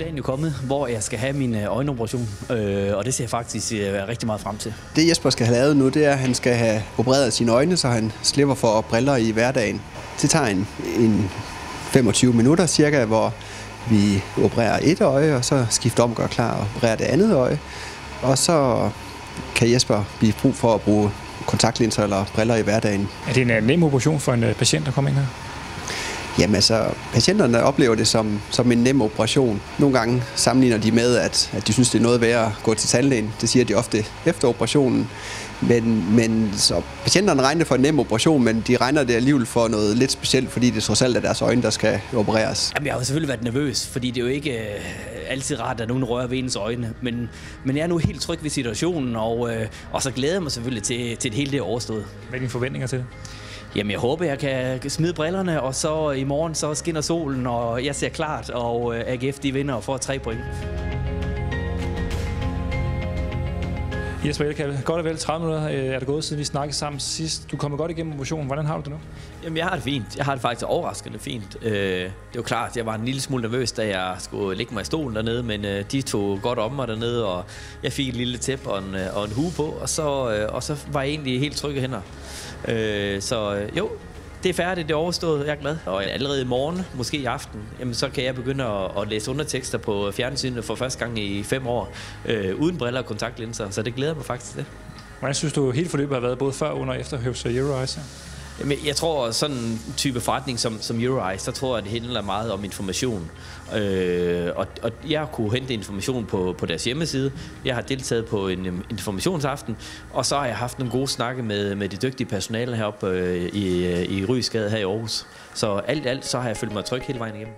dagen jo kommet, hvor jeg skal have min øjenoperation, og det ser jeg faktisk rigtig meget frem til. Det Jesper skal have lavet nu, det er, at han skal have opereret sine øjne, så han slipper for briller i hverdagen. Det tager en 25 minutter cirka, hvor vi opererer et øje, og så skifter om, gør klar og opererer det andet øje. Og så kan Jesper blive brug for at bruge kontaktlinser eller briller i hverdagen. Er det en nem operation for en patient, der kommer ind her? Jamen altså, patienterne oplever det som en nem operation. Nogle gange sammenligner de med, at de synes, det er noget værd at gå til tandlægen. Det siger de ofte efter operationen. Men så patienterne regner det for en nem operation, men de regner det alligevel for noget lidt specielt, fordi det trods alt er deres øjne, der skal opereres. Jamen, jeg har selvfølgelig været nervøs, fordi det er jo ikke altid rart, at nogen rører ved ens øjne. Men jeg er nu helt tryg ved situationen, og så glæder jeg mig selvfølgelig til det hele det overstået. Hvilke forventninger til det? Jamen, jeg håber, jeg kan smide brillerne, og så i morgen så skinner solen, og jeg ser klart, og AGF de vinder og får 3 point. Jesper Elkjær, godt og vel 30 minutter er det gået, siden vi snakkede sammen sidst. Du kommer godt igennem operationen. Hvordan har du det nu? Jamen, jeg har det fint. Jeg har det faktisk overraskende fint. Det er jo klart, jeg var en lille smule nervøs, da jeg skulle ligge mig i stolen dernede, men de tog godt om mig dernede, og jeg fik et lille tæppe og en hue på, og så var jeg egentlig helt trygge hænder. Så jo, det er færdigt, det er overstået, jeg er glad. Og allerede i morgen, måske i aften, jamen, så kan jeg begynde at læse undertekster på fjernsynet for første gang i 5 år, uden briller og kontaktlinser, så det glæder mig faktisk til. Hvordan synes du, hele forløbet har været, både før, under og efter Høfs og Eurowise? Jamen, jeg tror, sådan en type forretning som Eurowise, der tror jeg, det handler meget om information. Og jeg kunne hente information på deres hjemmeside. Jeg har deltaget på en informationsaften, og så har jeg haft nogle gode snakke med de dygtige personale heroppe i Ryesgade her i Aarhus. Så alt så har jeg følt mig tryg hele vejen igennem.